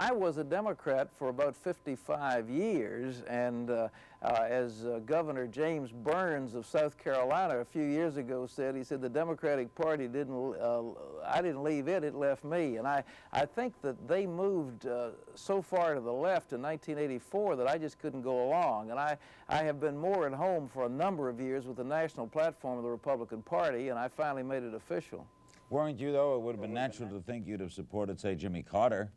I was a Democrat for about 55 years, and as Governor James Burns of South Carolina a few years ago said, he said, the Democratic Party I didn't leave it, it left me. And I think that they moved so far to the left in 1984 that I just couldn't go along. And I have been more at home for a number of years with the national platform of the Republican Party, and I finally made it official. Weren't you, though? It would have been natural to think you'd have supported, say, Jimmy Carter,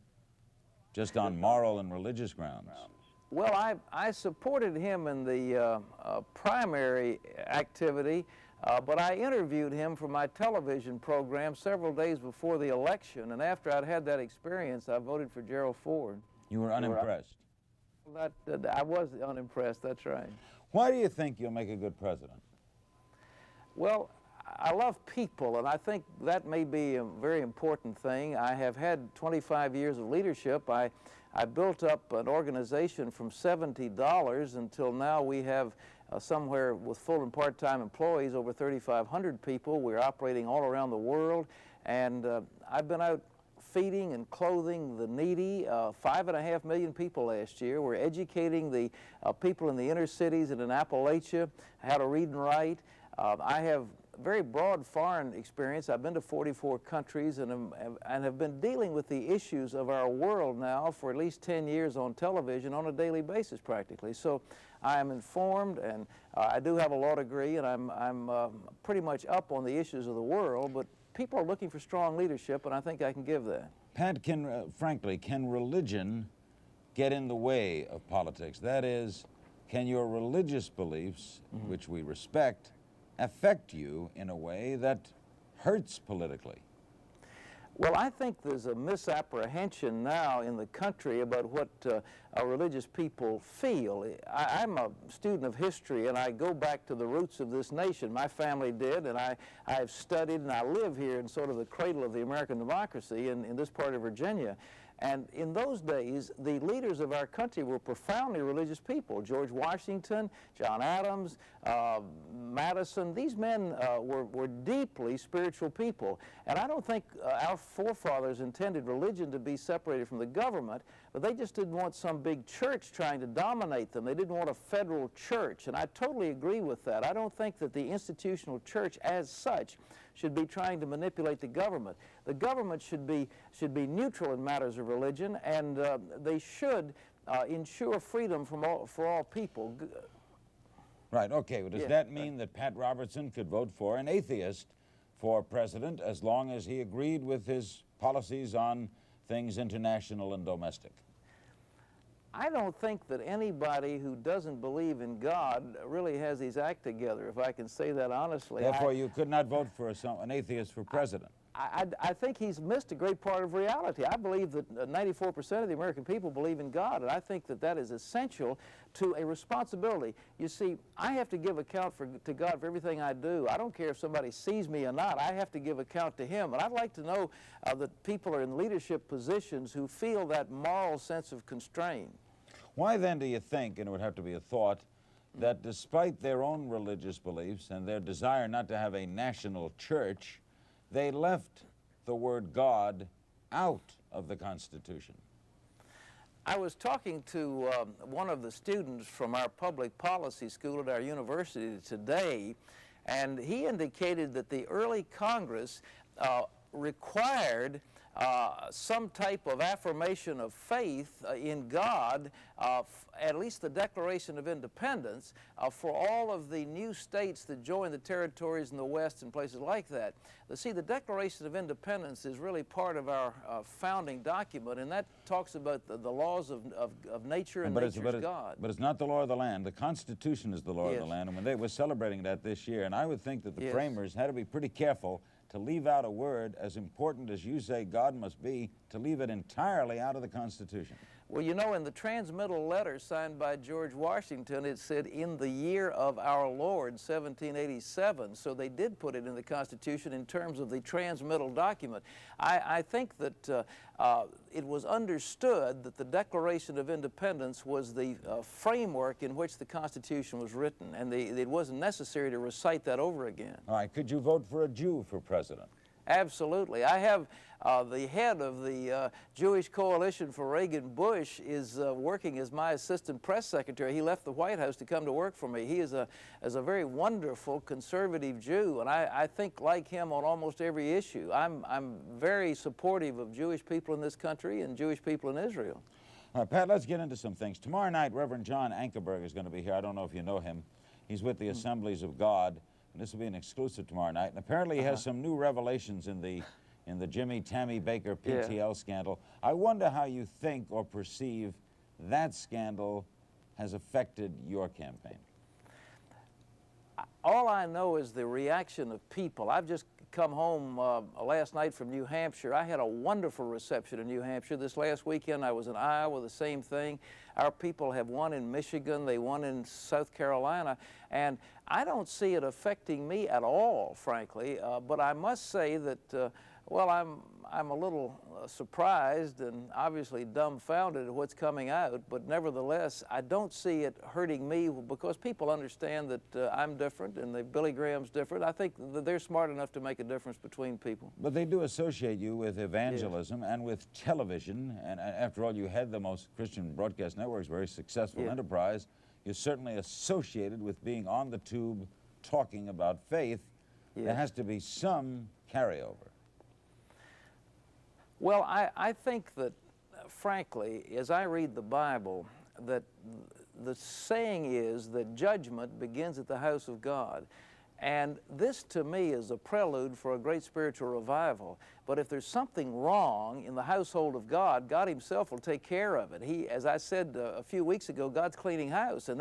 just on moral and religious grounds. Well, I supported him in the primary activity, but I interviewed him for my television program several days before the election, and after I'd had that experience, I voted for Gerald Ford. You were unimpressed? I was unimpressed, that's right. Why do you think you'll make a good president? Well, I love people, and I think that may be a very important thing. I have had 25 years of leadership. I built up an organization from $70 until now we have somewhere with full and part-time employees over 3,500 people. We're operating all around the world, and I've been out feeding and clothing the needy, 5.5 million people last year. We're educating the people in the inner cities and in Appalachia how to read and write. I have very broad foreign experience. I've been to 44 countries and have been dealing with the issues of our world now for at least 10 years on television on a daily basis practically. So I am informed, and I do have a law degree, and I'm pretty much up on the issues of the world, but people are looking for strong leadership, and I think I can give that. Pat, frankly, can religion get in the way of politics? That is, can your religious beliefs, which we respect, affect you in a way that hurts politically? Well, I think there's a misapprehension now in the country about what religious people feel. I'm a student of history, and I go back to the roots of this nation. My family did, and I've studied, and I live here in sort of the cradle of the American democracy in this part of Virginia. And in those days, the leaders of our country were profoundly religious people. George Washington, John Adams, Madison, these men were deeply spiritual people. And I don't think our forefathers intended religion to be separated from the government, but they just didn't want some big church trying to dominate them. They didn't want a federal church, and I totally agree with that. I don't think that the institutional church as such should be trying to manipulate the government. The government should be neutral in matters of religion, and they should ensure freedom for all people. Right, okay. Well, does that mean that Pat Robertson could vote for an atheist for president as long as he agreed with his policies on things international and domestic? I don't think that anybody who doesn't believe in God really has his act together, if I can say that honestly. Therefore, you could not vote for an atheist for president. I think he's missed a great part of reality. I believe that 94% of the American people believe in God, and I think that that is essential to a responsibility. You see, I have to give account to God for everything I do. I don't care if somebody sees me or not. I have to give account to Him. And I'd like to know that people are in leadership positions who feel that moral sense of constraint. Why then do you think, and it would have to be a thought, that despite their own religious beliefs and their desire not to have a national church, they left the word God out of the Constitution? I was talking to one of the students from our public policy school at our university today, and he indicated that the early Congress required some type of affirmation of faith in God, at least the Declaration of Independence, for all of the new states that joined the territories in the West and places like that. See, the Declaration of Independence is really part of our founding document, and that talks about the laws of nature and nature's God. But it's not the law of the land. The Constitution is the law of the land, and when they were celebrating that this year, and I would think that the framers had to be pretty careful to leave out a word as important as you say God must be, to leave it entirely out of the Constitution. Well, you know, in the transmittal letter signed by George Washington, it said, in the year of our Lord, 1787. So they did put it in the Constitution in terms of the transmittal document. I think that it was understood that the Declaration of Independence was the framework in which the Constitution was written, and it wasn't necessary to recite that over again. All right, could you vote for a Jew for president? Absolutely. I have the head of the Jewish Coalition for Reagan Bush is working as my assistant press secretary. He left the White House to come to work for me. He is a very wonderful conservative Jew, and I think like him on almost every issue. I'm very supportive of Jewish people in this country and Jewish people in Israel. All right, Pat, let's get into some things. Tomorrow night, Reverend John Ankerberg is going to be here. I don't know if you know him. He's with the Assemblies of God, and this will be an exclusive tomorrow night. And apparently he has some new revelations in the Jimmy Tammy Baker PTL scandal. I wonder how you think or perceive that scandal has affected your campaign. All I know is the reaction of people. I've just come home last night from New Hampshire. I had a wonderful reception in New Hampshire. This last weekend I was in Iowa, the same thing. Our people have won in Michigan, they won in South Carolina, and I don't see it affecting me at all, frankly, but I must say that well, I'm a little surprised and obviously dumbfounded at what's coming out, but nevertheless, I don't see it hurting me because people understand that I'm different and that Billy Graham's different. I think that they're smart enough to make a difference between people. But they do associate you with evangelism and with television, and after all, you had the most Christian broadcast network's very successful enterprise. You're certainly associated with being on the tube talking about faith. There has to be some carryover. Well, I think that, frankly, as I read the Bible, that the saying is that judgment begins at the house of God. And this, to me, is a prelude for a great spiritual revival. But if there's something wrong in the household of God, God himself will take care of it. As I said a few weeks ago, God's cleaning house, and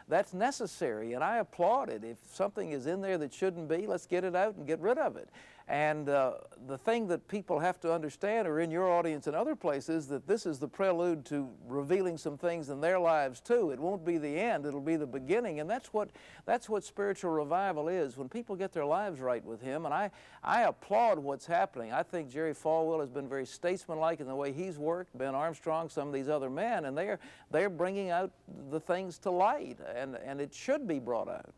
that's necessary, and I applaud it. If something is in there that shouldn't be, let's get it out and get rid of it. And the thing that people have to understand, or in your audience and other places, that this is the prelude to revealing some things in their lives too. It won't be the end, it'll be the beginning, and that's what spiritual revival is, when people get their lives right with him. And I applaud what's happening. I think Jerry Falwell has been very statesmanlike in the way he's worked, Ben Armstrong, some of these other men, and they're bringing out the things to light, and it should be brought out.